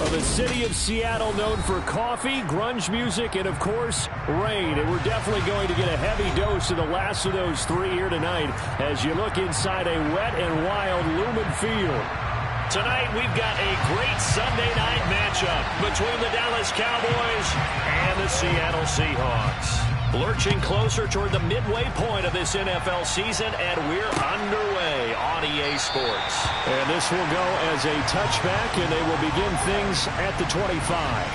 Well, the city of Seattle known for coffee, grunge music, and, of course, rain. And we're definitely going to get a heavy dose of the last of those three here tonight as you look inside a wet and wild Lumen Field. Tonight, we've got a great Sunday night matchup between the Dallas Cowboys and the Seattle Seahawks. Lurching closer toward the midway point of this NFL season, and we're underway on EA Sports. And this will go as a touchback, and they will begin things at the 25.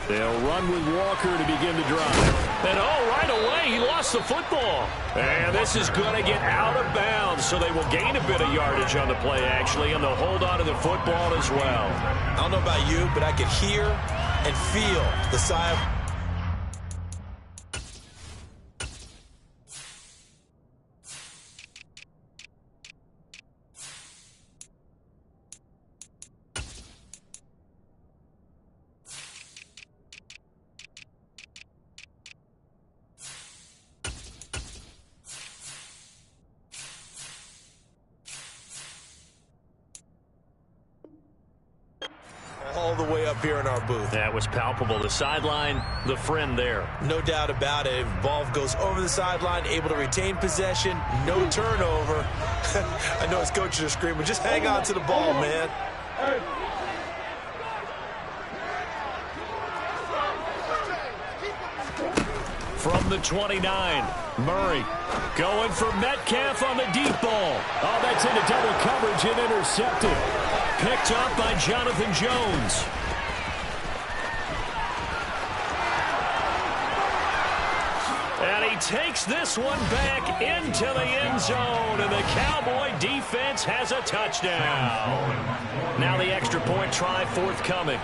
They'll run with Walker to begin the drive. And right away, he lost the football. And this is going to get out of bounds, so they will gain a bit of yardage on the play, actually, and they'll hold on to the football as well. I don't know about you, but I could hear and feel the sigh of... all the way up here in our booth. That was palpable. The sideline, the friend there. No doubt about it. If ball goes over the sideline, able to retain possession, no turnover. I know his coaches are screaming, just hang on to the ball, man. From the 29, Murray going for Metcalf on the deep ball. Oh, that's into double coverage and intercepted. Picked up by Jonathan Jones. And he takes this one back into the end zone, and the Cowboy defense has a touchdown. Now the extra point try forthcoming.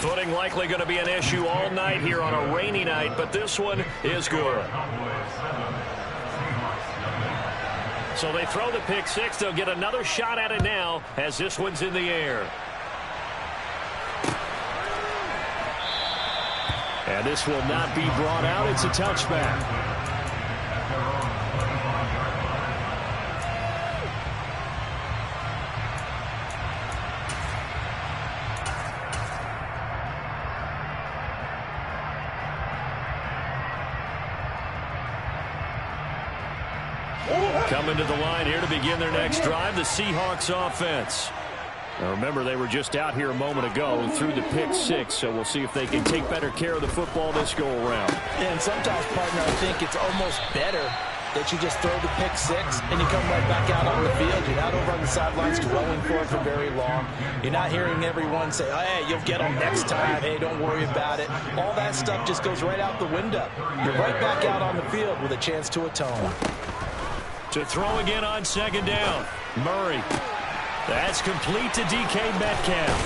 Footing likely going to be an issue all night here on a rainy night, but this one is good. So they throw the pick six. They'll get another shot at it now as this one's in the air. And this will not be brought out. It's a touchback. Coming to the line here to begin their next drive, the Seahawks offense. Now remember, they were just out here a moment ago through the pick six, so we'll see if they can take better care of the football this go-around. And sometimes, partner, I think it's almost better that you just throw the pick six and you come right back out on the field. You're not over on the sidelines dwelling for it for very long. You're not hearing everyone say, oh, hey, you'll get them next time. Hey, don't worry about it. All that stuff just goes right out the window. You're right back out on the field with a chance to atone. To throw again on second down. Murray. That's complete to DK Metcalf.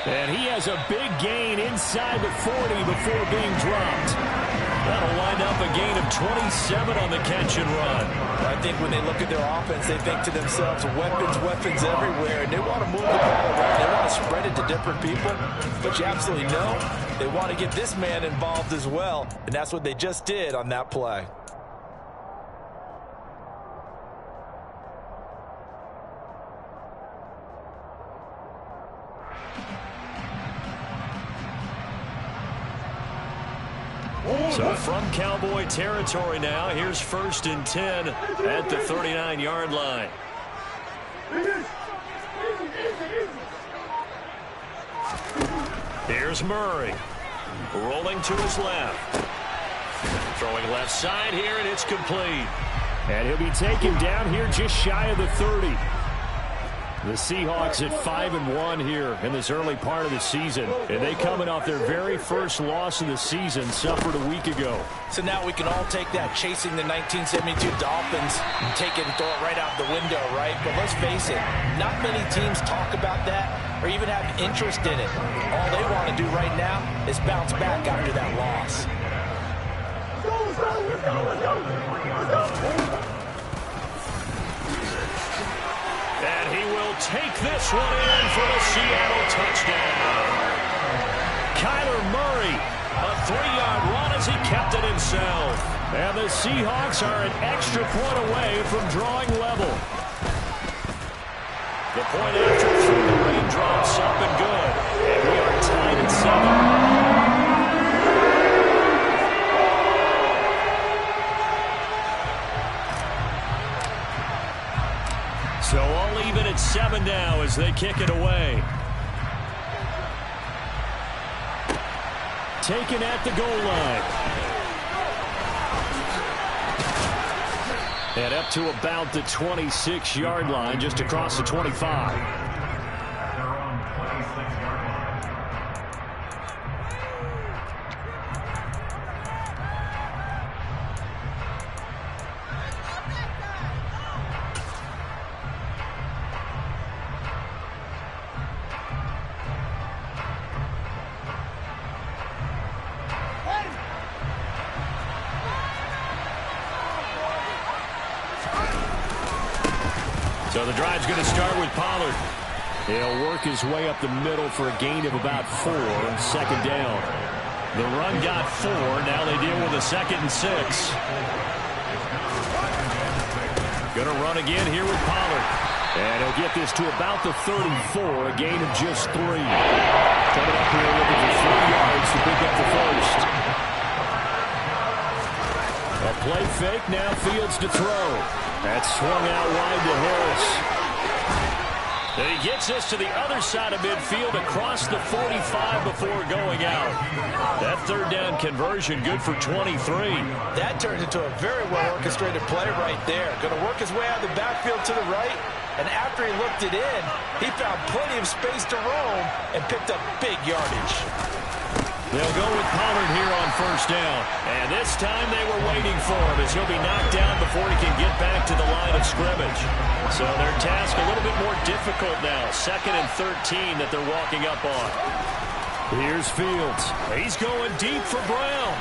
And he has a big gain inside the 40 before being dropped. That'll wind up a gain of 27 on the catch and run. I think when they look at their offense, they think to themselves, weapons everywhere, and they want to move the ball around. They want to spread it to different people, but you absolutely know they want to get this man involved as well, and that's what they just did on that play. So from Cowboy territory now, here's 1st and 10 at the 39-yard line. Here's Murray. Rolling to his left. Throwing left side here, and it's complete. And he'll be taken down here just shy of the 30. The Seahawks at 5-1 here in this early part of the season. And they coming off their very first loss of the season, suffered a week ago. So now we can all take that chasing the 1972 Dolphins and take it and throw it right out the window, right? But let's face it, not many teams talk about that or even have interest in it. All they want to do right now is bounce back after that loss. And he will take this one in for the Seattle touchdown. Kyler Murray, a 3-yard run as he kept it himself. And the Seahawks are an extra point away from drawing level. The point after through the raindrops up and good. And we are tied at 7. So all even at 7 now as they kick it away. Taken at the goal line. And up to about the 26-yard line, just across the 25. So the drive's going to start with Pollard. He'll work his way up the middle for a gain of about 4, second down. The run got 4. Now they deal with a 2nd and 6. Going to run again here with Pollard. And he'll get this to about the 34, a gain of just 3. Coming up here looking for 3 yards to pick up the first. A play fake, now Fields to throw. That's swung out wide to Harris. And he gets this to the other side of midfield across the 45 before going out. That 3rd down conversion good for 23. That turned into a very well-orchestrated play right there. Going to work his way out of the backfield to the right. And after he looked it in, he found plenty of space to roam and picked up big yardage. They'll go with Pollard here on 1st down. And this time they were waiting for him as he'll be knocked down before he can get back to the line of scrimmage. So their task a little bit more difficult now. 2nd and 13 that they're walking up on. Here's Fields. He's going deep for Brown.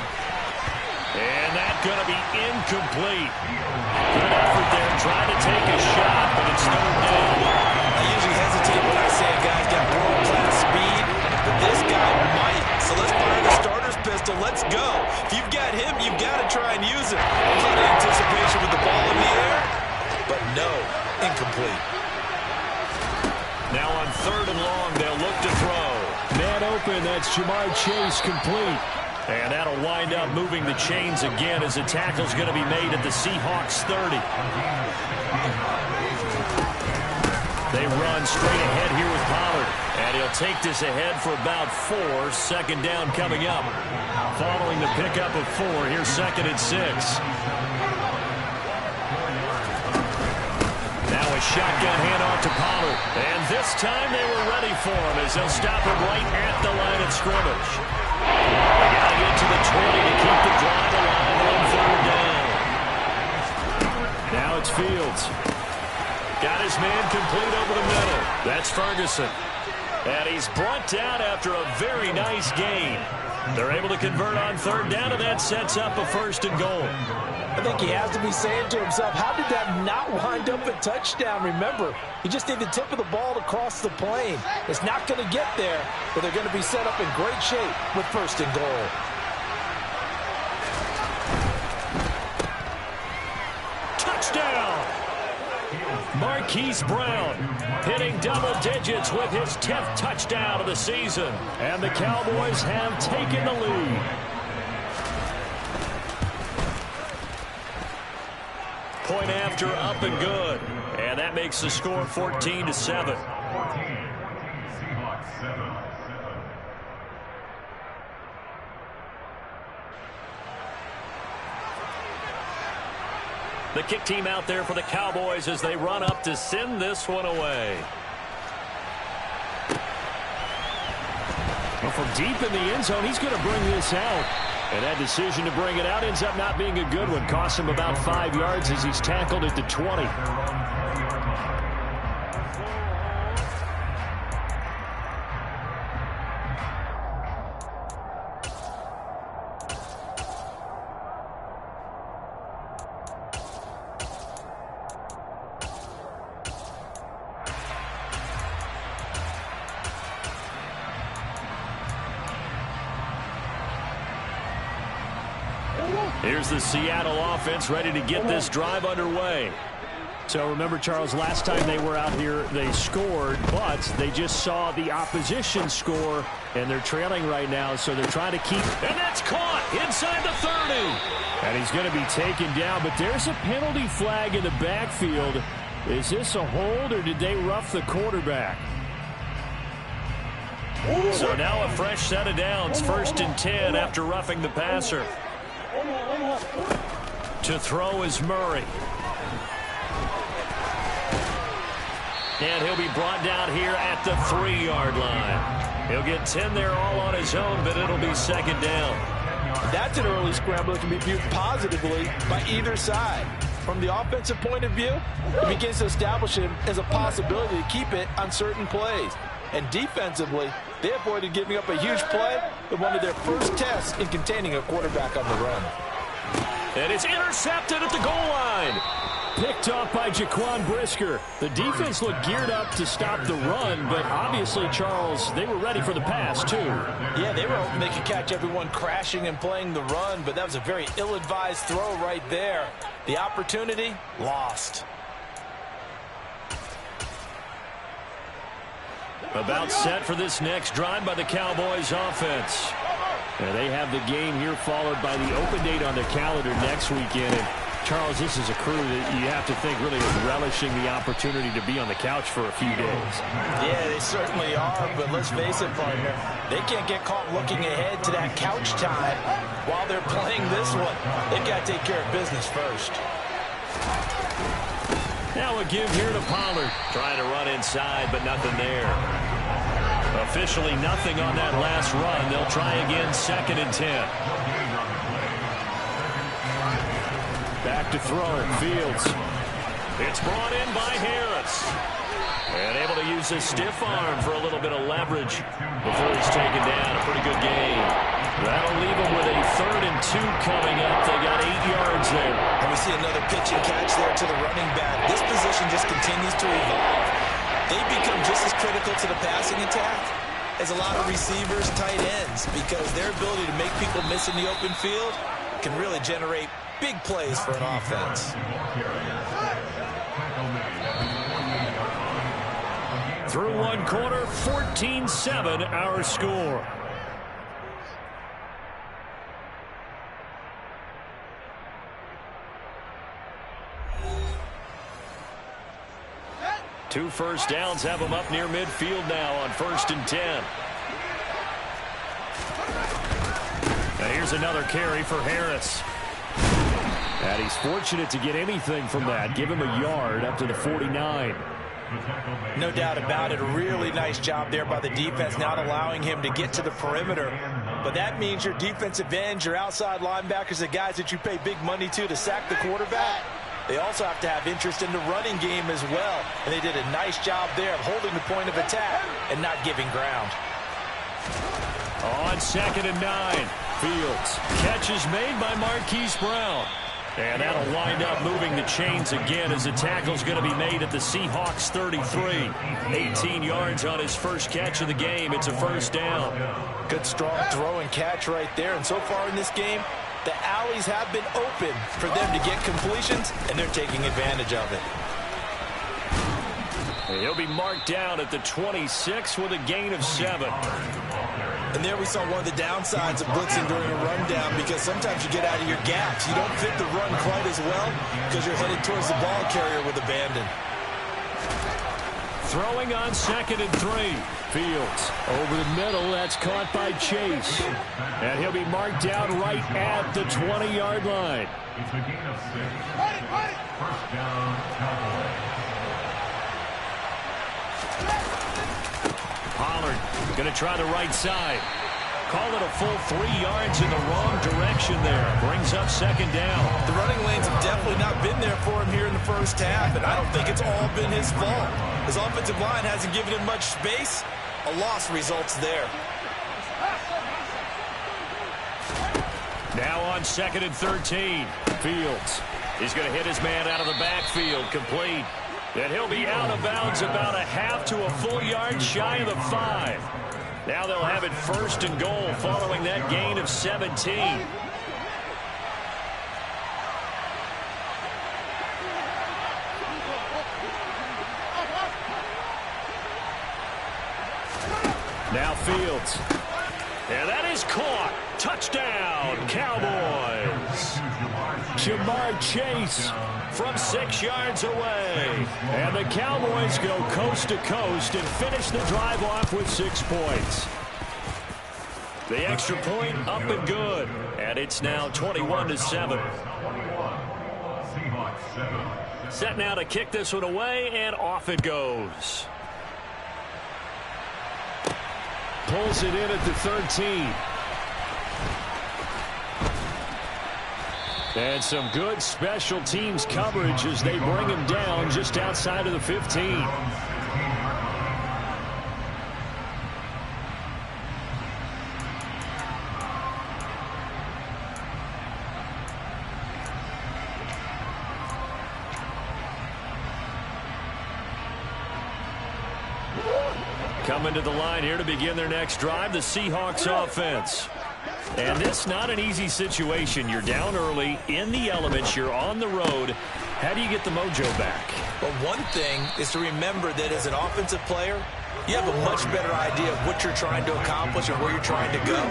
And that's going to be incomplete. Good effort there, trying to take a shot, but it's 3rd down. I usually hesitate when I say a guy's got world-class speed, but this guy might. So let's fire the starter's pistol. Let's go. If you've got him, you've got to try and use him. A lot of anticipation with the ball in the air, but no, incomplete. Now on 3rd and long, they'll look to throw. Man open, that's Jamar Chase complete. And that'll wind up moving the chains again as the tackle's going to be made at the Seahawks 30. They run straight ahead here with Pollard. And he'll take this ahead for about 4. 2nd down coming up. Following the pickup of 4, here's 2nd and 6. Now a shotgun handoff to Pollard. And this time they were ready for him as they'll stop him right at the line of scrimmage. They got to get to the 20 to keep the drive alive on 3rd down. Now it's Fields. Got his man complete over the middle. That's Ferguson. And he's brought down after a very nice gain. They're able to convert on 3rd down, and that sets up a 1st and goal. I think he has to be saying to himself, how did that not wind up a touchdown? Remember, he just need the tip of the ball to cross the plane. It's not going to get there, but they're going to be set up in great shape with 1st and goal. Touchdown! Marquise Brown hitting double digits with his 10th touchdown of the season. And the Cowboys have taken the lead. Point after up and good. And that makes the score 14-7. The kick team out there for the Cowboys as they run up to send this one away. Well, from deep in the end zone, he's going to bring this out. And that decision to bring it out ends up not being a good one. Costs him about 5 yards as he's tackled at the 20. Here's the Seattle offense ready to get this drive underway. So remember, Charles, last time they were out here, they scored, but they just saw the opposition score, and they're trailing right now, so they're trying to keep. And that's caught inside the 30. And he's going to be taken down, but there's a penalty flag in the backfield. Is this a hold, or did they rough the quarterback? So now a fresh set of downs, 1st and 10 after roughing the passer. To throw is Murray. And he'll be brought down here at the 3-yard line. He'll get 10 there all on his own, but it'll be 2nd down. That's an early scramble that can be viewed positively by either side. From the offensive point of view, it begins to establish him as a possibility to keep it on certain plays. And defensively, they avoided giving up a huge play with one of their first tests in containing a quarterback on the run. And it's intercepted at the goal line. Picked off by Jaquan Brisker. The defense looked geared up to stop the run, but obviously, Charles, they were ready for the pass, too. Yeah, they were hoping they could catch everyone crashing and playing the run, but that was a very ill-advised throw right there. The opportunity, lost. About set for this next drive by the Cowboys offense. And they have the game here followed by the open date on their calendar next weekend. And Charles, this is a crew that you have to think really is relishing the opportunity to be on the couch for a few days. Yeah, they certainly are, but let's face it, partner, they can't get caught looking ahead to that couch time while they're playing this one. They've got to take care of business first. Now a give here to Pollard. Trying to run inside, but nothing there. Officially nothing on that last run. They'll try again, 2nd and 10. Back to throw, Fields. It's brought in by Harris. And able to use his stiff arm for a little bit of leverage before he's taken down. A pretty good game. That'll leave them with a 3rd and 2 coming up. They got 8 yards there. And we see another pitch and catch there to the running back. This position just continues to evolve. They become just as critical to the passing attack as a lot of receivers, tight ends, because their ability to make people miss in the open field can really generate big plays for an offense. Through one quarter, 14-7 our score. Two first downs have them up near midfield now on 1st and 10. And here's another carry for Harris. And he's fortunate to get anything from that. Give him a yard up to the 49. No doubt about it. A really nice job there by the defense, not allowing him to get to the perimeter. But that means your defensive ends, your outside linebackers, the guys that you pay big money to sack the quarterback, they also have to have interest in the running game as well. And they did a nice job there of holding the point of attack and not giving ground. On 2nd and 9, Fields. Catch is made by Marquise Brown. And that'll wind up moving the chains again as the tackle's going to be made at the Seahawks 33. 18 yards on his first catch of the game. It's a 1st down. Good strong throw and catch right there. And so far in this game, the alleys have been open for them to get completions, and they're taking advantage of it. He'll be marked down at the 26 with a gain of 7. And there we saw one of the downsides of blitzing during a rundown, because sometimes you get out of your gaps. You don't fit the run quite as well because you're headed towards the ball carrier with abandon. Throwing on 2nd and 3. Fields over the middle. That's caught by Chase. And he'll be marked down right at the 20-yard line. It's a gain of 6. First down, Cowboys. Pollard going to try the right side. Call it a full 3 yards in the wrong direction there. Brings up second down. The running lanes have definitely not been there for him here in the first half, and I don't think it's all been his fault. His offensive line hasn't given him much space. A loss results there. Now on 2nd and 13. Fields. He's going to hit his man out of the backfield. Complete. And he'll be out of bounds about a half to a full yard shy of the 5. Now they'll have it 1st and goal following that gain of 17. Now Fields. And that is caught. Touchdown, Cowboys. Jamar Chase from 6 yards away. And the Cowboys go coast to coast and finish the drive off with 6 points. The extra point up and good. And it's now 21-7. Set now to kick this one away, and off it goes. Pulls it in at the 13. And some good special teams coverage as they bring him down just outside of the 15. Coming to the line here to begin their next drive, the Seahawks offense. And this not an easy situation. You're down early, in the elements, you're on the road. How do you get the mojo back? Well, one thing is to remember that as an offensive player, you have a much better idea of what you're trying to accomplish and where you're trying to go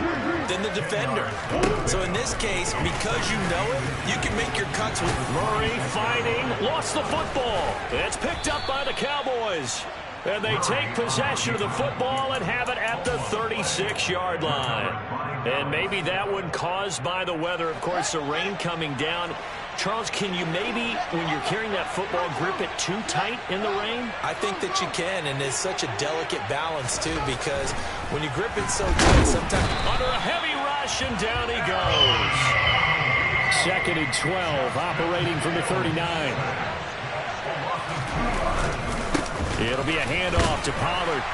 than the defender. So in this case, because you know it, you can make your cuts with Murray fighting, lost the football. It's picked up by the Cowboys. And they take possession of the football and have it at the 36-yard line. And maybe that one caused by the weather. Of course, the rain coming down. Charles, can you maybe, when you're carrying that football, grip it too tight in the rain? I think that you can, and it's such a delicate balance, too, because when you grip it so tight, sometimes... Under a heavy rush, and down he goes. 2nd and 12, operating from the 39. It'll be a handoff to Pollard.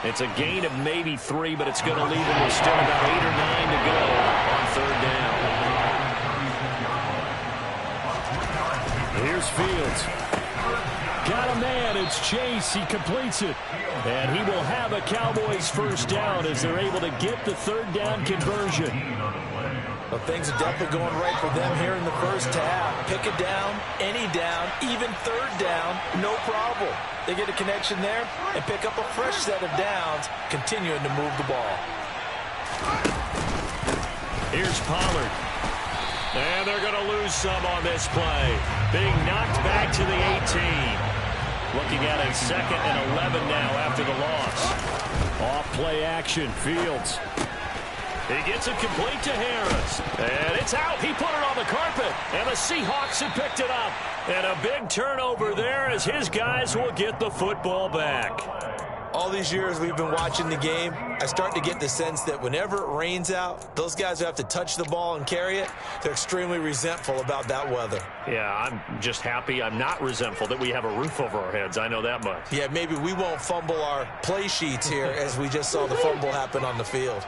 It's a gain of maybe 3, but it's going to leave him with still about 8 or 9 to go on 3rd down. Here's Fields. Got a man. It's Chase. He completes it. And he will have a Cowboys 1st down as they're able to get the 3rd down conversion. Well, things are definitely going right for them here in the first half. Pick it down, any down, even 3rd down, no problem. They get a connection there and pick up a fresh set of downs, continuing to move the ball. Here's Pollard. And they're going to lose some on this play. Being knocked back to the 18. Looking at a 2nd and 11 now after the loss. Off play action. Fields. He gets it complete to Harris. And it's out. He put it on the carpet. And the Seahawks have picked it up. And a big turnover there as his guys will get the football back. All these years we've been watching the game, I start to get the sense that whenever it rains out, those guys who have to touch the ball and carry it, they're extremely resentful about that weather. Yeah, I'm just happy I'm not resentful that we have a roof over our heads. I know that much. Yeah, maybe we won't fumble our play sheets here as we just saw the fumble happen on the field.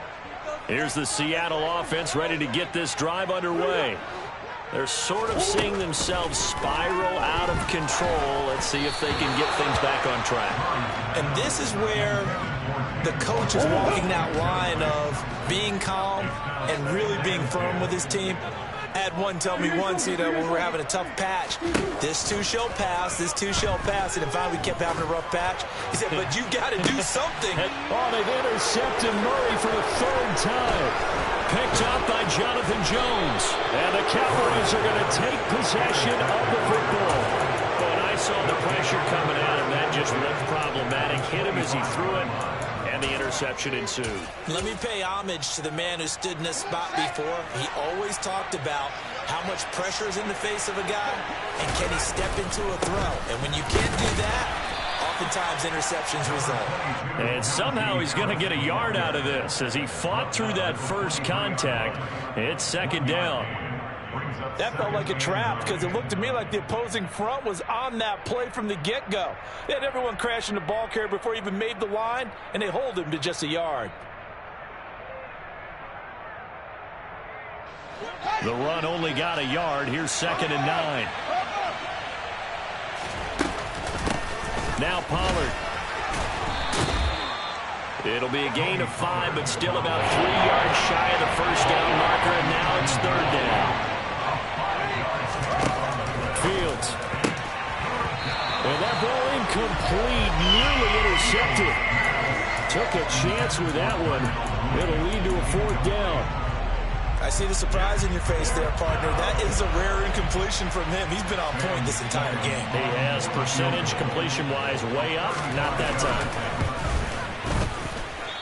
Here's the Seattle offense ready to get this drive underway. They're sort of seeing themselves spiral out of control. Let's see if they can get things back on track. And this is where the coach is walking that line of being calm and really being firm with his team. I had one tell me once, when we were having a tough patch, this too shall pass, this too shall pass, and finally we kept having a rough patch. He said, but you got to do something. Oh, they've intercepted Murray for the 3rd time. Picked up by Jonathan Jones. And the Cowboys are going to take possession of the football. When I saw the pressure coming at him, that just looked problematic. Hit him as he threw it, and the interception ensued. Let me pay homage to the man who stood in this spot before. He always talked about how much pressure is in the face of a guy, and can he step into a throw. And when you can't do that, oftentimes interceptions result. And somehow he's going to get a yard out of this as he fought through that first contact. It's second down. That felt like a trap because it looked to me like the opposing front was on that play from the get-go. They had everyone crashing the ball carrier before he even made the line, and they hold him to just a yard. The run only got a yard. Here's 2nd and 9. Now Pollard. It'll be a gain of 5, but still about 3 yards shy of the first down marker, and now it's 3rd down. Fields. And that ball incomplete, nearly intercepted. Took a chance with that one. It'll lead to a 4th down. I see the surprise in your face there, partner. That is a rare incompletion from him. He's been on point this entire game. He has percentage completion-wise way up. Not that time.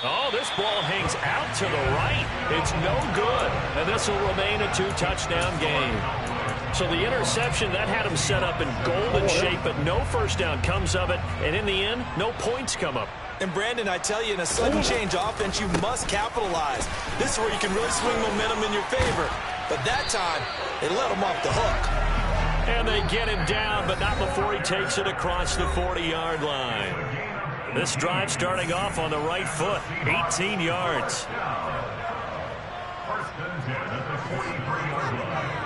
Oh, this ball hangs out to the right. It's no good. And this will remain a 2-touchdown game. So the interception, that had him set up in golden shape, but no first down comes of it. And in the end, no points come up. And Brandon, I tell you, in a sudden change offense, you must capitalize. This is where you can really swing momentum in your favor. But that time, they let him off the hook. And they get him down, but not before he takes it across the 40-yard line. This drive starting off on the right foot, 18 yards. 1st and 10 at the 43-yard line.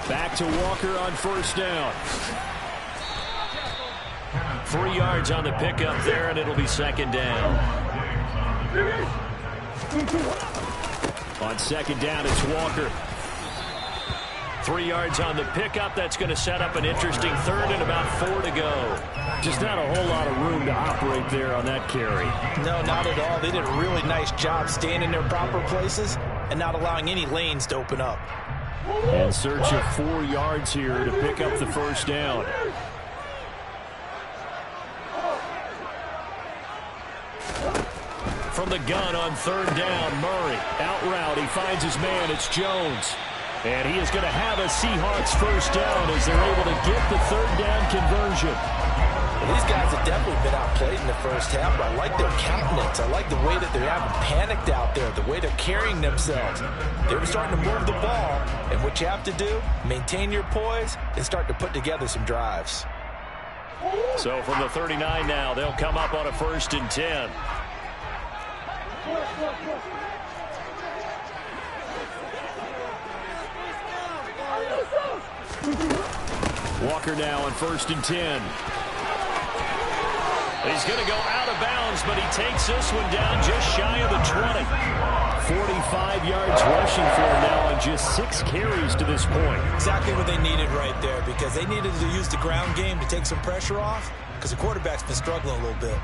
Back to Walker on 1st down. 3 yards on the pickup there, and it'll be 2nd down. On 2nd down, it's Walker. 3 yards on the pickup. That's going to set up an interesting 3rd and about 4 to go. Just not a whole lot of room to operate there on that carry. No, not at all. They did a really nice job staying in their proper places and not allowing any lanes to open up. In search of 4 yards here to pick up the 1st down. From the gun on 3rd down, Murray. Out route, he finds his man. It's Jones. And he is going to have a Seahawks 1st down as they're able to get the 3rd down conversion. Well, these guys have definitely been outplayed in the first half, but I like their countenance. I like the way that they're having panicked out there, the way they're carrying themselves. They were starting to move the ball, and what you have to do, maintain your poise and start to put together some drives. So from the 39 now, they'll come up on a 1st and 10. Walker now on 1st and 10. He's going to go out of bounds, but he takes this one down just shy of the 20. 45 yards rushing for him now on just 6 carries to this point. Exactly what they needed right there, because they needed to use the ground game to take some pressure off, because the quarterback's been struggling a little bit.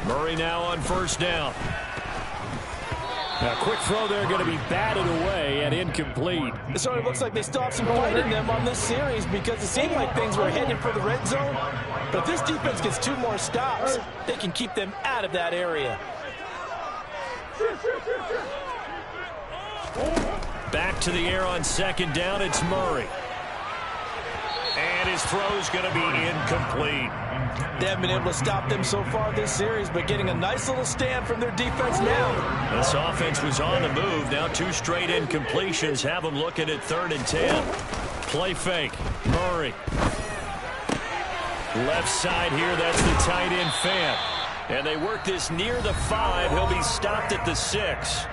Murray now on 1st down. A quick throw there going to be batted away and incomplete. It sort of looks like they still have some fight in them on this series, because it seemed like things were headed for the red zone. But if this defense gets 2 more stops, they can keep them out of that area. Back to the air on 2nd down, it's Murray. And his throw's going to be incomplete. They haven't been able to stop them so far this series, but getting a nice little stand from their defense now. This offense was on the move. Now 2 straight incompletions have them looking at 3rd and 10. Play fake. Murray. Left side here, that's the tight end Fant. And they work this near the 5. He'll be stopped at the 6.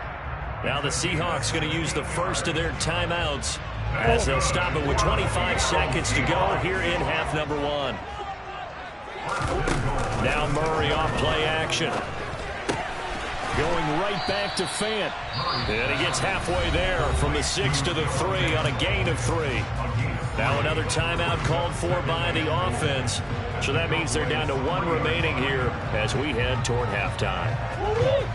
Now the Seahawks going to use the first of their timeouts as they'll stop it with 25 seconds to go here in half number 1. Now Murray off play action. Going right back to Fant. And he gets halfway there from the 6 to the 3 on a gain of 3. Now another timeout called for by the offense. So that means they're down to 1 remaining here as we head toward halftime.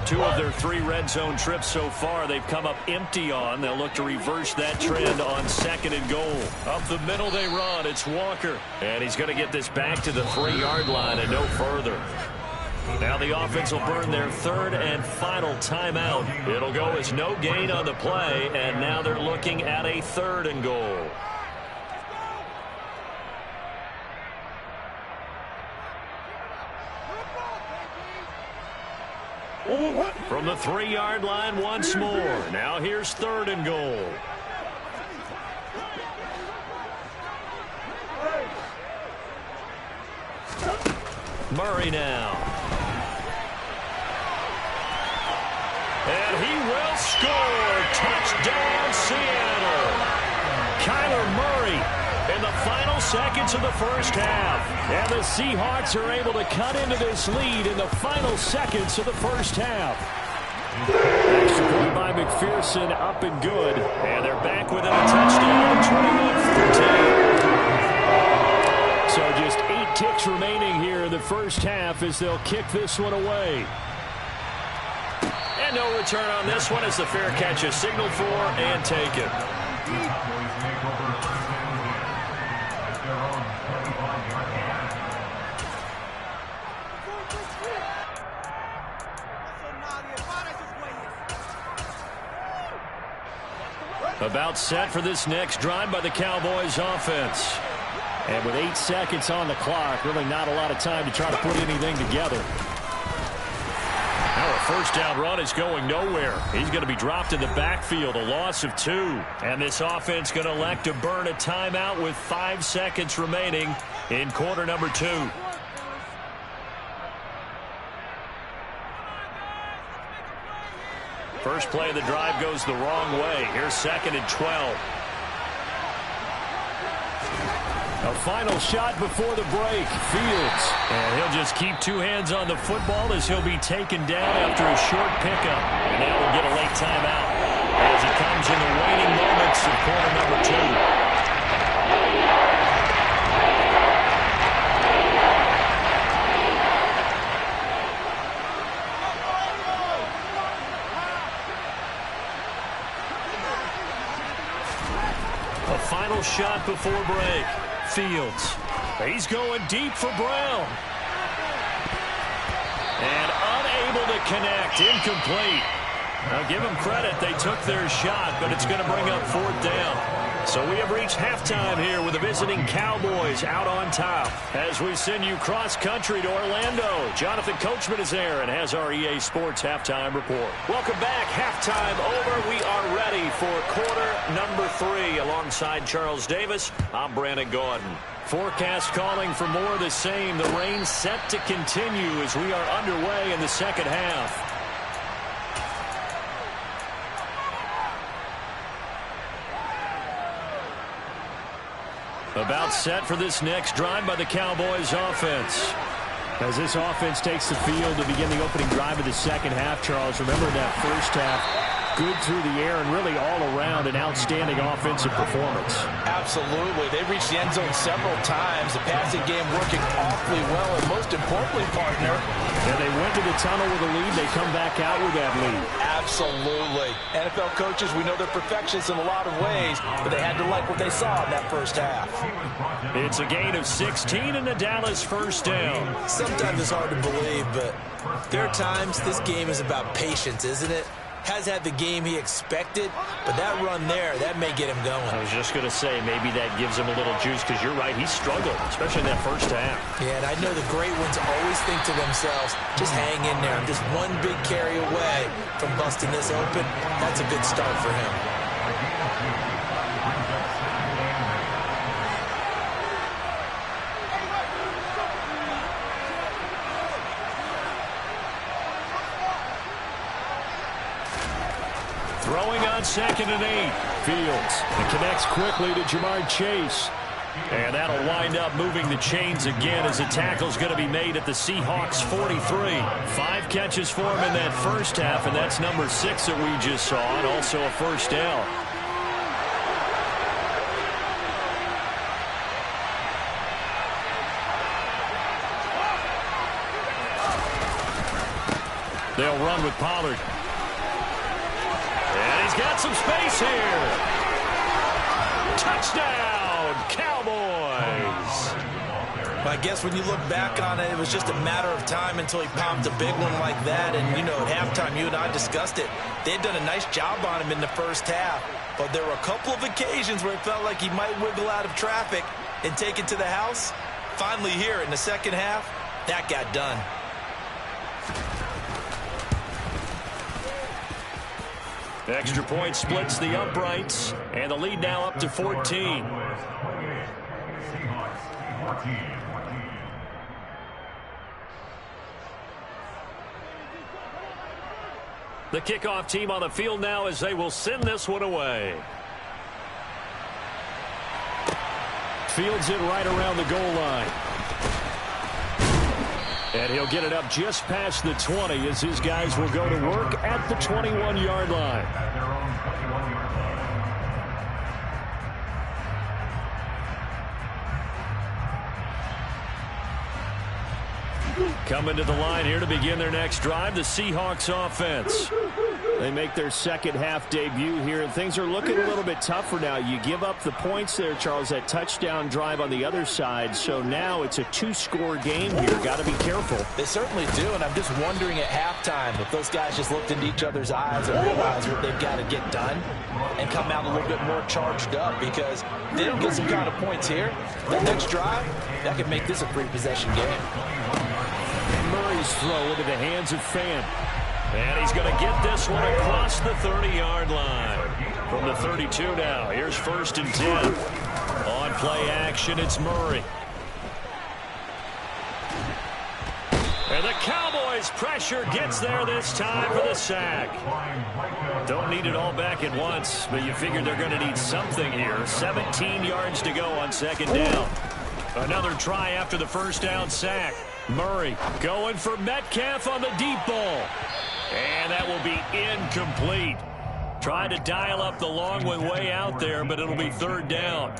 Two of their 3 red zone trips so far, they've come up empty on. They'll look to reverse that trend on 2nd and goal. Up the middle they run. It's Walker. And he's going to get this back to the 3-yard line and no further. Now the offense will burn their 3rd and final timeout. It'll go as no gain on the play, and now they're looking at a 3rd and goal. From the 3-yard line once more. Now here's 3rd and goal. Murray now. And he will score. Touchdown, Seattle. Kyler Murray in the final seconds of the first half. And the Seahawks are able to cut into this lead in the final seconds of the first half. Extra point by McPherson, up and good. And they're back within a touchdown, 21-14. So just 8 ticks remaining here in the first half as they'll kick this one away. And no return on this one as the fair catch is signaled for and taken. About set for this next drive by the Cowboys offense. And with 8 seconds on the clock, really not a lot of time to try to put anything together. Now a first down run is going nowhere. He's going to be dropped in the backfield, a loss of 2. And this offense going to elect to burn a timeout with 5 seconds remaining in quarter number 2. First play of the drive goes the wrong way. Here's 2nd and 12. A final shot before the break. Fields. And he'll just keep 2 hands on the football as he'll be taken down after a short pickup. And now we'll get a late timeout as it comes in the waning moments of quarter number 2. Final shot before break. Fields. He's going deep for Brown. And unable to connect. Incomplete. Now give them credit. They took their shot, but it's going to bring up 4th down. So we have reached halftime here with the visiting Cowboys out on top. As we send you cross-country to Orlando, Jonathan Coachman is there and has our EA Sports halftime report. Welcome back. Halftime over. We are ready for quarter number 3. Alongside Charles Davis, I'm Brandon Gaudin. Forecast calling for more of the same. The rain set to continue as we are underway in the second half. About set for this next drive by the Cowboys offense. As this offense takes the field to begin the opening drive of the second half, Charles, remember that first half, good through the air and really all around an outstanding offensive performance. Absolutely. They reached the end zone several times. The passing game working awfully well, and most importantly, partner, and they went to the tunnel with a lead. They come back out with that lead. Absolutely. NFL coaches, we know they're perfectionists in a lot of ways, but they had to like what they saw in that first half. It's a gain of 16 and the Dallas first down. Sometimes it's hard to believe, but there are times this game is about patience, isn't it? Has had the game he expected, but that run there, that may get him going. I was just going to say, maybe that gives him a little juice, because you're right, he struggled, especially in that first half. Yeah, and I know the great ones always think to themselves, just hang in there. I'm just one big carry away from busting this open. That's a good start for him. Throwing on 2nd and 8. Fields. It connects quickly to Jamar Chase. And that'll wind up moving the chains again as the tackle's going to be made at the Seahawks 43. 5 catches for him in that first half, and that's number 6 that we just saw, and also a first down. They'll run with Pollard. And he's got some space here. Touchdown, Cowboys. I guess when you look back on it, it was just a matter of time until he popped a big one like that. And, you know, at halftime, you and I discussed it. They'd done a nice job on him in the first half. But there were a couple of occasions where it felt like he might wiggle out of traffic and take it to the house. Finally here in the second half, that got done. Extra point splits the uprights, and the lead now up to 14. The kickoff team on the field now as they will send this one away. Fields it right around the goal line. And he'll get it up just past the 20 as his guys will go to work at the 21-yard line. Coming to the line here to begin their next drive, the Seahawks offense. They make their second half debut here, and things are looking a little bit tougher now. You give up the points there, Charles, that touchdown drive on the other side. So now it's a two-score game here. Got to be careful. They certainly do, and I'm just wondering at halftime if those guys just looked into each other's eyes and realized what they've got to get done and come out a little bit more charged up, because if they don't get some kind of points here, the next drive, that could make this a free-possession game. Murray's throw into the hands of Fan. And he's going to get this one across the 30-yard line. From the 32 now, here's 1st and 10. On play action, it's Murray. And the Cowboys pressure gets there this time for the sack. Don't need it all back at once, but you figure they're going to need something here. 17 yards to go on 2nd down. Another try after the first down sack. Murray going for Metcalf on the deep ball. And that will be incomplete. Trying to dial up the long one way out there, but it'll be 3rd down.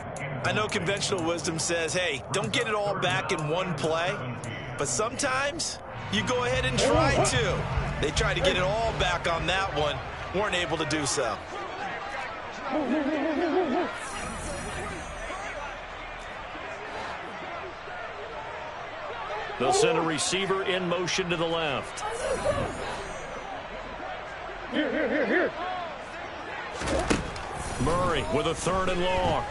I know conventional wisdom says, hey, don't get it all back in one play. But sometimes you go ahead and try to. They tried to get it all back on that one. Weren't able to do so. They'll send a receiver in motion to the left. Here. Murray with a 3rd and long.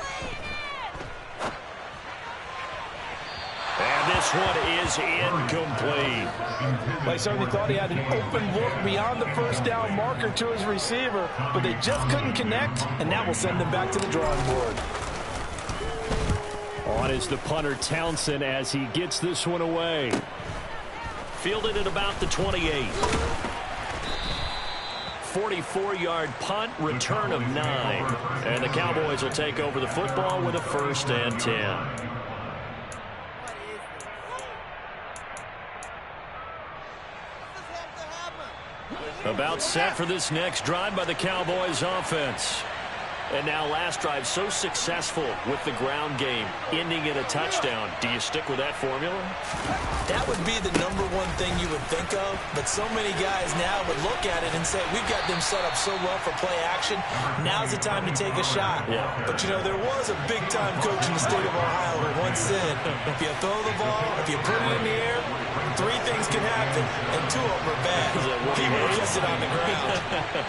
And this one is incomplete. I certainly thought he had an open look beyond the first down marker to his receiver, but they just couldn't connect, and that will send them back to the drawing board. On is the punter Townsend as he gets this one away. Fielded at about the 28. 44-yard punt, return of 9. And the Cowboys will take over the football with a 1st and 10. About set for this next drive by the Cowboys offense. And now last drive so successful with the ground game, ending in a touchdown. Do you stick with that formula? That would be the #1 thing you would think of, but so many guys now would look at it and say, we've got them set up so well for play action, now's the time to take a shot. Yeah. But, you know, there was a big-time coach in the state of Ohio who once said, if you throw the ball, if you put it in the air, 3 things can happen, and 2 of them are bad. He would have kept it on the ground.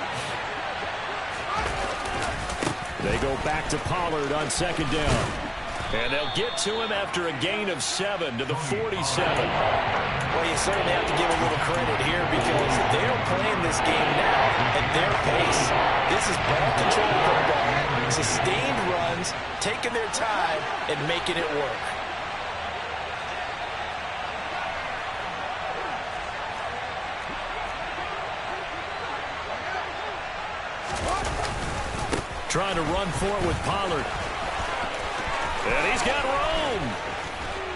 They go back to Pollard on 2nd down. And they'll get to him after a gain of 7 to the 47. Well, you certainly have to give a little credit here because they're playing this game now at their pace. This is ball control football. Sustained runs, taking their time, and making it work. Trying to run for it with Pollard. And he's got room.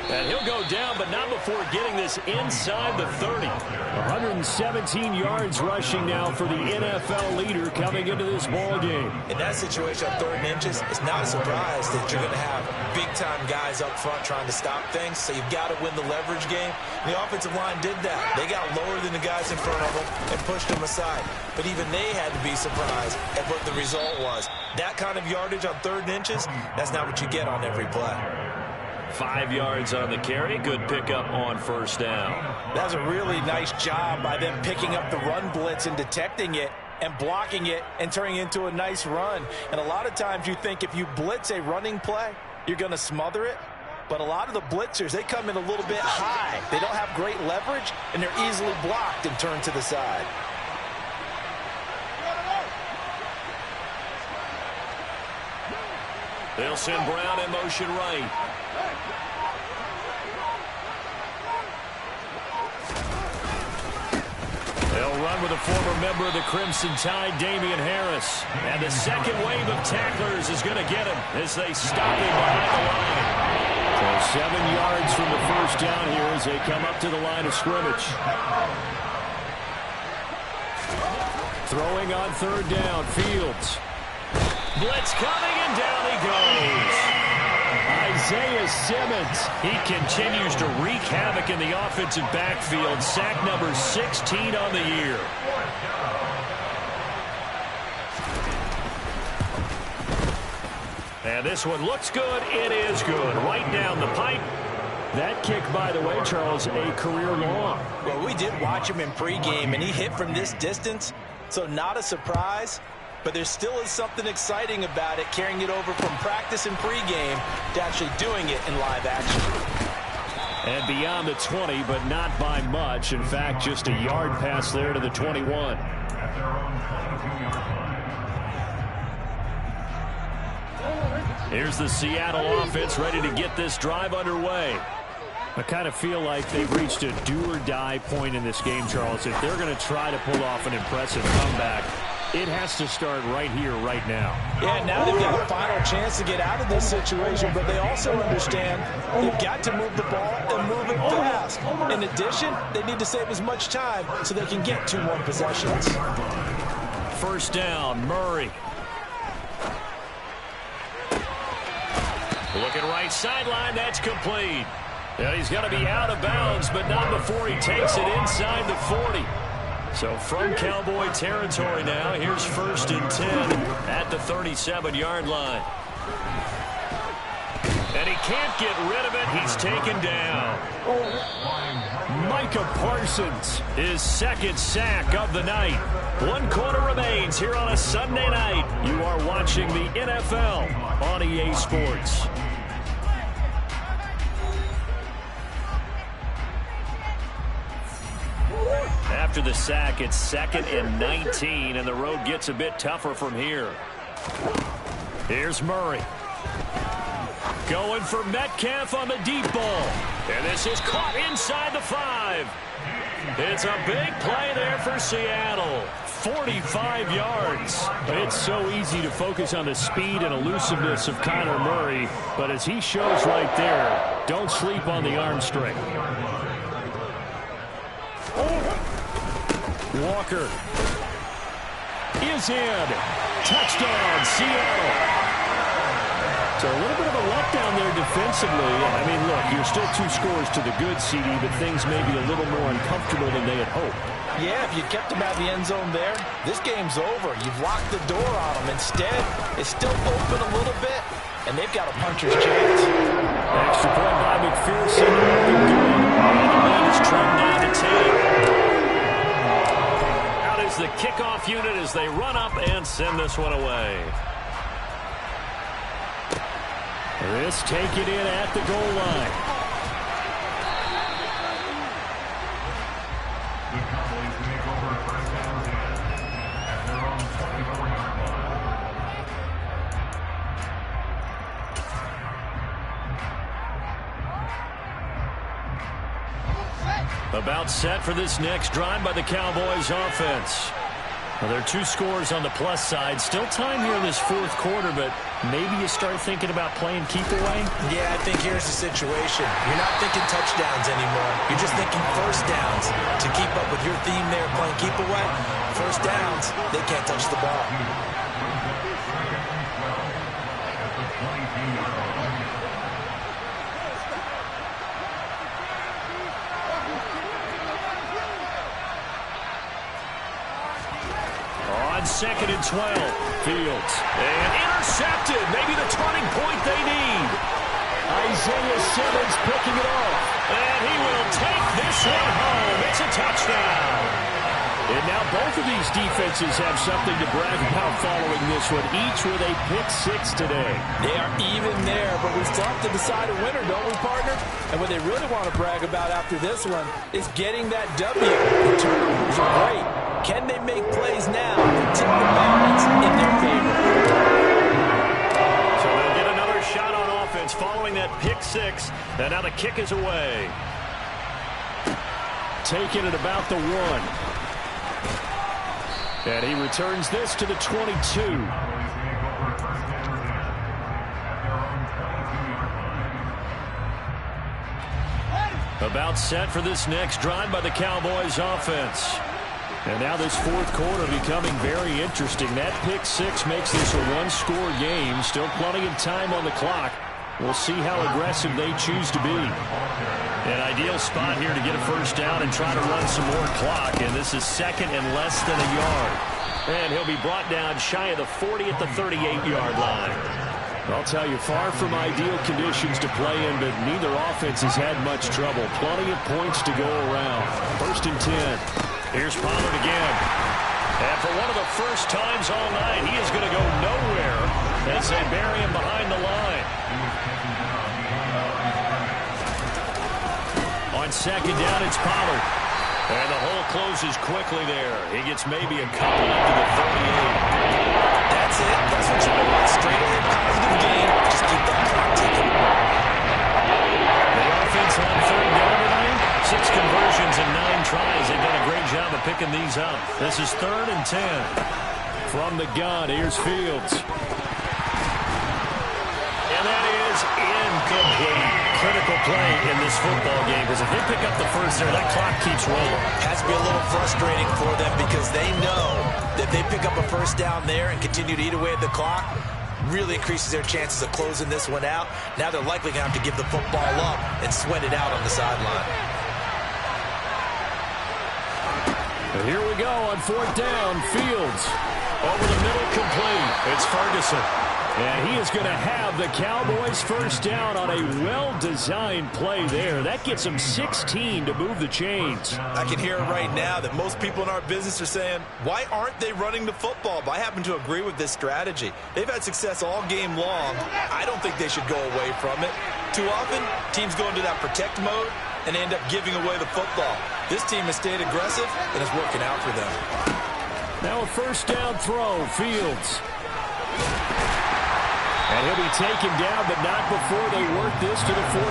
And he'll go down, but not before getting this inside the 30. 117 yards rushing now for the NFL leader coming into this ball game. In that situation on 3rd and inches, it's not a surprise that you're going to have big-time guys up front trying to stop things, so you've got to win the leverage game. The offensive line did that. They got lower than the guys in front of them and pushed them aside. But even they had to be surprised at what the result was. That kind of yardage on 3rd and inches, that's not what you get on every play. 5 yards on the carry. Good pickup on 1st down. That was a really nice job by them picking up the run blitz and detecting it and blocking it and turning it into a nice run. And a lot of times you think if you blitz a running play, you're going to smother it. But a lot of the blitzers, they come in a little bit high. They don't have great leverage, and they're easily blocked and turned to the side. They'll send Brown in motion right. They'll run with a former member of the Crimson Tide, Damian Harris. And the second wave of tacklers is going to get him as they stop him behind the line. So 7 yards from the 1st down here as they come up to the line of scrimmage. Throwing on 3rd down, Fields. Blitz coming, and down he goes. Isaiah Simmons. He continues to wreak havoc in the offensive backfield. Sack number 16 on the year. And this one looks good. It is good. Right down the pipe. That kick, by the way, Charles, a career long. Well, we did watch him in pregame, and he hit from this distance, so not a surprise. But there still is something exciting about it, carrying it over from practice and pregame to actually doing it in live action. And beyond the 20, but not by much. In fact, just a yard pass there to the 21. Here's the Seattle offense ready to get this drive underway. I kind of feel like they've reached a do-or-die point in this game, Charles. If they're going to try to pull off an impressive comeback, it has to start right here, right now. Yeah, now they've got a final chance to get out of this situation, but they also understand they've got to move the ball and move it fast. In addition, they need to save as much time so they can get 2 more possessions. 1st down, Murray. Looking right sideline, that's complete. And he's going to be out of bounds, but not before he takes it inside the 40. So from Cowboy territory now, here's 1st and 10 at the 37-yard line. And he can't get rid of it. He's taken down. Micah Parsons, his 2nd sack of the night. 1 quarter remains here on a Sunday night. You are watching the NFL on EA Sports. After the sack, it's 2nd and 19, and the road gets a bit tougher from here. Here's Murray. Going for Metcalf on the deep ball. And this is caught inside the 5. It's a big play there for Seattle. 45 yards. It's so easy to focus on the speed and elusiveness of Kyler Murray, but as he shows right there, don't sleep on the arm strength. Walker is in. Touchdown, Seattle. So a little bit of a letdown there defensively. I mean, look, you're still 2 scores to the good, CD, but things may be a little more uncomfortable than they had hoped. Yeah, if you kept them out of the end zone there, this game's over. You've locked the door on them. Instead, it's still open a little bit, and they've got a puncher's chance. Extra point by McPherson. And the lead is trimmed down to 10. The kickoff unit as they run up and send this one away. This take it in at the goal line. The Cowboys take over 1st down at their own 24-yard line. About set for this next drive by the Cowboys offense. Well, there are two scores on the plus side. Still time here in this fourth quarter, but maybe you start thinking about playing keep away? Yeah, I think here's the situation. You're not thinking touchdowns anymore. You're just thinking first downs. To keep up with your theme there, playing keep away, first downs, they can't touch the ball. On 2nd and 12, Fields. And intercepted. Maybe the turning point they need. Isaiah Simmons picking it off. And he will take this one home. It's a touchdown. And now both of these defenses have something to brag about following this one, each with a pick six today. They are even there, but we still have to decide a winner, don't we, partner? And what they really want to brag about after this one is getting that W. The turnovers are great. Can they make plays now to tip the balance in their favor? So they'll get another shot on offense following that pick six. And now the kick is away. Taking it about the 1. And he returns this to the 22. About set for this next drive by the Cowboys offense. And now this fourth quarter becoming very interesting. That pick six makes this a one-score game. Still plenty of time on the clock. We'll see how aggressive they choose to be. An ideal spot here to get a first down and try to run some more clock. And this is second and less than a yard. And he'll be brought down shy of the 40 at the 38-yard line. I'll tell you, far from ideal conditions to play in, but neither offense has had much trouble. Plenty of points to go around. 1st and 10. Here's Pollard again. And for one of the first times all night, he is going to go nowhere as they bury him behind the line. On 2nd down, it's Pollard. And the hole closes quickly there. He gets maybe a couple into the 38. That's it. That's what you want. Straight ahead, positive game. Just keep that clock ticking. The offense on 3rd down tonight. 6 conversions and 9 tries. They've done a great job of picking these up. This is 3rd and 10. From the gun, here's Fields. And that is incomplete. Critical play in this football game, because if they pick up the first there, that clock keeps rolling. Has to be a little frustrating for them because they know that if they pick up a first down there and continue to eat away at the clock, really increases their chances of closing this one out. Now they're likely going to have to give the football up and sweat it out on the sideline. And here we go on 4th down. Fields over the middle, complete. It's Ferguson. And he is going to have the Cowboys first down on a well-designed play there. That gets them 16 to move the chains. I can hear it right now that most people in our business are saying, why aren't they running the football? But I happen to agree with this strategy. They've had success all game long. I don't think they should go away from it. Too often, teams go into that protect mode and end up giving away the football. This team has stayed aggressive, and it's working out for them. Now a first down throw, Fields. And he'll be taken down, but not before they work this to the 45.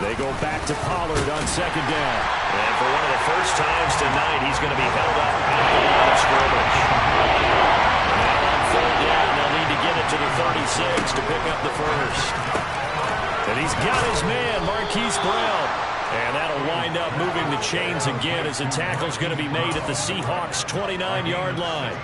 They go back to Pollard on 2nd down. And for one of the first times tonight, he's going to be held up at the line of scrimmage. Now on 3rd down, they'll need to get it to the 36 to pick up the first. And he's got his man, Marquise Brown. And that'll wind up moving the chains again as the tackle's going to be made at the Seahawks' 29-yard line.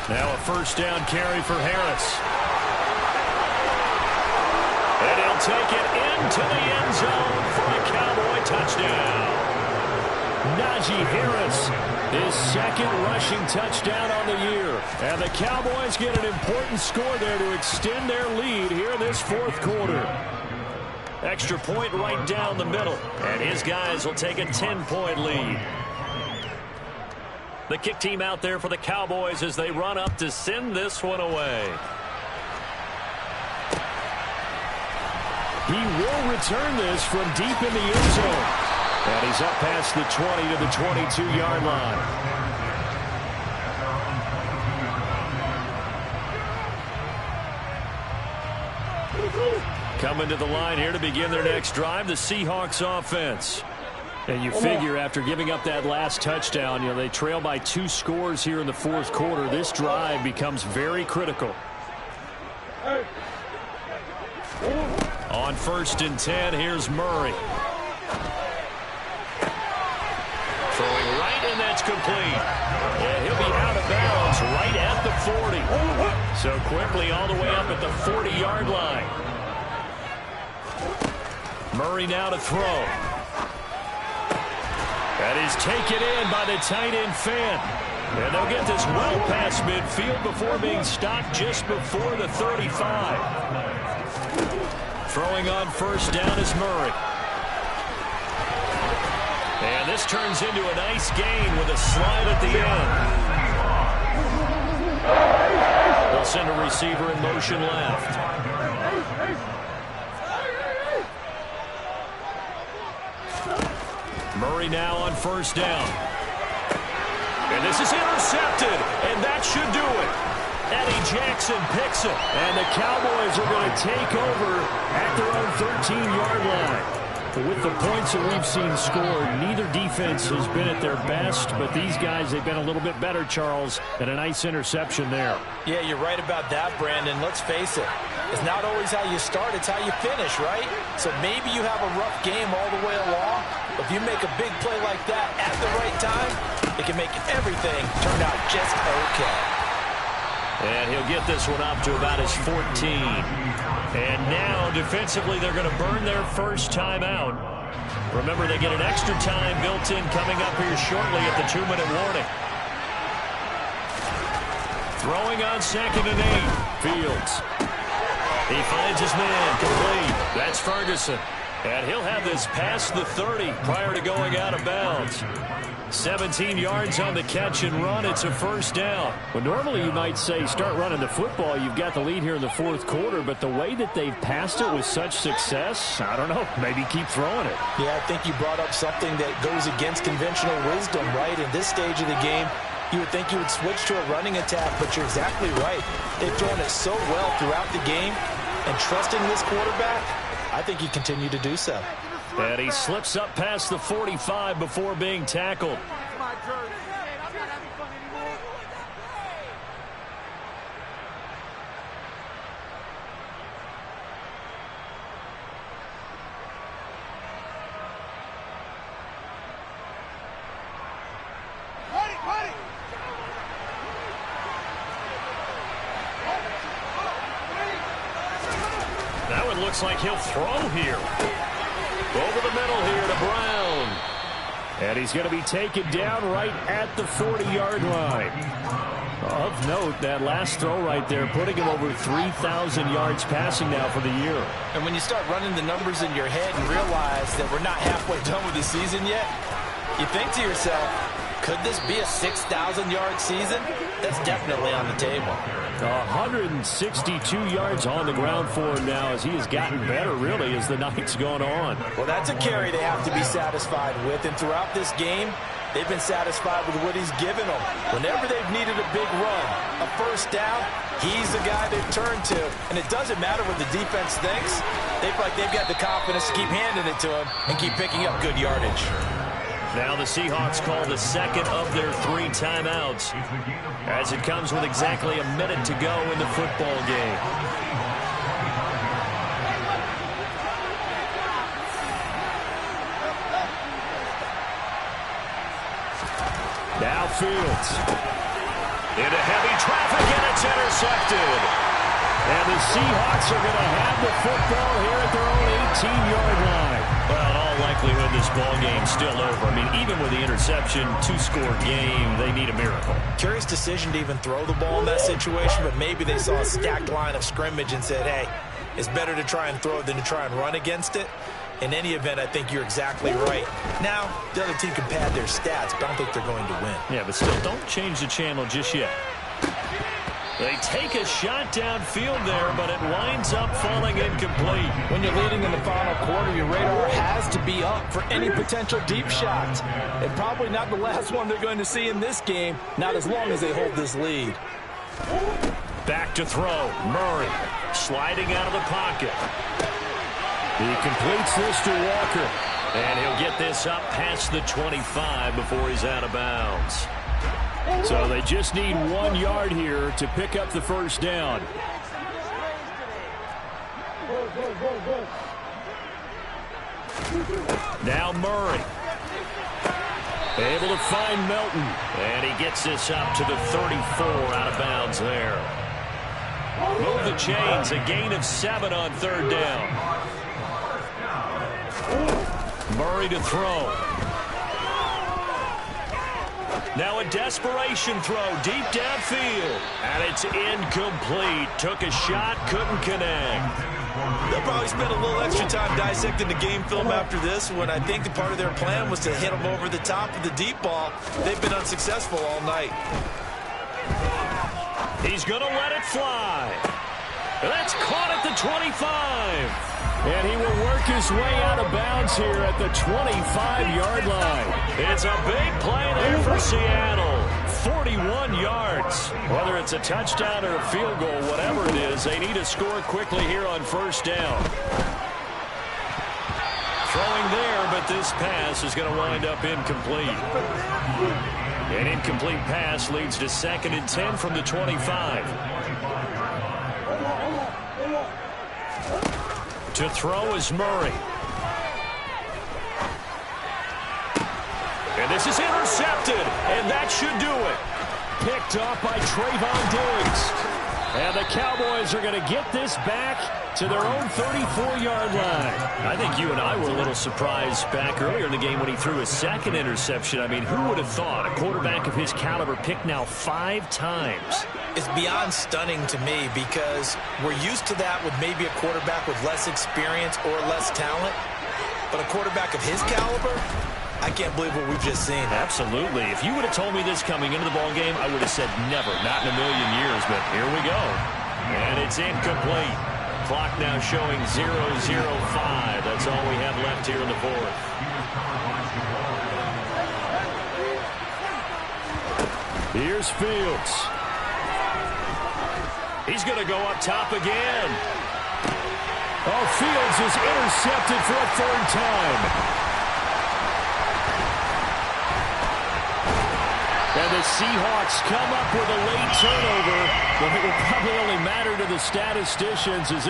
Now a first down carry for Harris. And he'll take it into the end zone for a Cowboy touchdown. Najee Harris, his 2nd rushing touchdown on the year. And the Cowboys get an important score there to extend their lead here in this 4th quarter. Extra point right down the middle. And his guys will take a 10-point lead. The kick team out there for the Cowboys as they run up to send this one away. He will return this from deep in the end zone. And he's up past the 20 to the 22-yard line. Coming to the line here to begin their next drive, the Seahawks offense. And you figure after giving up that last touchdown, they trail by 2 scores here in the fourth quarter. This drive becomes very critical. On 1st and 10, here's Murray. Throwing right, and that's complete. And he'll be out of bounds right at the 40. So quickly all the way up at the 40-yard line. Murray now to throw. That is taken in by the tight end Fan. And they'll get this well past midfield before being stopped just before the 35. Throwing on 1st down is Murray. And this turns into a nice gain with a slide at the end. They'll send a receiver in motion left. Murray now on 1st down. And this is intercepted, and that should do it. Eddie Jackson picks it, and the Cowboys are going to take over at their own 13-yard line. But with the points that we've seen scored, neither defense has been at their best, but these guys, they've been a little bit better, Charles, and a nice interception there. Yeah, you're right about that, Brandon. Let's face it. It's not always how you start, it's how you finish, right? So maybe you have a rough game all the way along, but if you make a big play like that at the right time, it can make everything turn out just okay. And he'll get this one up to about his 14. And now, defensively, they're going to burn their first time out. Remember, they get an extra time built in coming up here shortly at the 2-minute warning. Throwing on 2nd and 8. Fields. He finds his man complete. That's Ferguson. And he'll have this past the 30 prior to going out of bounds. 17 yards on the catch and run. It's a 1st down. Well, normally you might say start running the football. You've got the lead here in the fourth quarter, but the way that they've passed it with such success, I don't know, maybe keep throwing it. Yeah, I think you brought up something that goes against conventional wisdom, right? In this stage of the game, you would think you would switch to a running attack, but you're exactly right. They've thrown it so well throughout the game, and trusting this quarterback, I think you continue to do so. And he slips up past the 45 before being tackled. That one looks like he'll throw here. Over the middle here to Brown. And he's going to be taken down right at the 40-yard line. Of note, that last throw right there, putting him over 3,000 yards passing now for the year. And when you start running the numbers in your head and realize that we're not halfway done with the season yet, you think to yourself, could this be a 6,000-yard season? That's definitely on the table. 162 yards on the ground for him now as he has gotten better, really, as the night's gone on. Well, that's a carry they have to be satisfied with. And throughout this game, they've been satisfied with what he's given them. Whenever they've needed a big run, a 1st down, he's the guy they've turned to. And it doesn't matter what the defense thinks. They feel like they've got the confidence to keep handing it to him and keep picking up good yardage. Now the Seahawks call the 2nd of their 3 timeouts as it comes with exactly a minute to go in the football game. Now Fields. Into heavy traffic, and it's intercepted. And the Seahawks are going to have the football here at their own 18-yard line. Well, in all likelihood, this ball game's still over. I mean, even with the interception, 2-score game, they need a miracle. Curious decision to even throw the ball in that situation, but maybe they saw a stacked line of scrimmage and said, hey, it's better to try and throw it than to try and run against it. In any event, I think you're exactly right. Now, the other team can pad their stats, but I don't think they're going to win. Yeah, but still, don't change the channel just yet. They take a shot downfield there, but it winds up falling incomplete. When you're leading in the final quarter, your radar has to be up for any potential deep shots. And probably not the last one they're going to see in this game, not as long as they hold this lead. Back to throw. Murray sliding out of the pocket. He completes this to Walker. And he'll get this up past the 25 before he's out of bounds. So they just need 1 yard here to pick up the first down. Now Murray. Able to find Melton. And he gets this up to the 34 out of bounds there. Move the chains. A gain of 7 on third down. Murray to throw. Now a desperation throw deep downfield. And it's incomplete. Took a shot, couldn't connect. They'll probably spend a little extra time dissecting the game film after this when I think the part of their plan was to hit them over the top of the deep ball. They've been unsuccessful all night. He's going to let it fly. That's caught at the 25. And he will work his way out of bounds here at the 25-yard line. It's a big play there for Seattle. 41 yards. Whether it's a touchdown or a field goal, whatever it is, they need to score quickly here on first down. Throwing there, but this pass is going to wind up incomplete. An incomplete pass leads to 2nd and 10 from the 25. To throw is Murray. And this is intercepted, and that should do it. Picked off by Trayvon Diggs. And the Cowboys are going to get this back to their own 34-yard line. I think you and I were a little surprised back earlier in the game when he threw his 2nd interception. I mean, who would have thought a quarterback of his caliber picked now 5 times? It's beyond stunning to me because we're used to that with maybe a quarterback with less experience or less talent. But a quarterback of his caliber, I can't believe what we've just seen. Absolutely. If you would have told me this coming into the ballgame, I would have said never, not in a million years. But here we go. And it's incomplete. Clock now showing 0-0-5. That's all we have left here in the 4th. Here's Fields. He's going to go up top again. Oh, Fields is intercepted for a 3rd time. And the Seahawks come up with a late turnover, but it will probably only matter to the statisticians as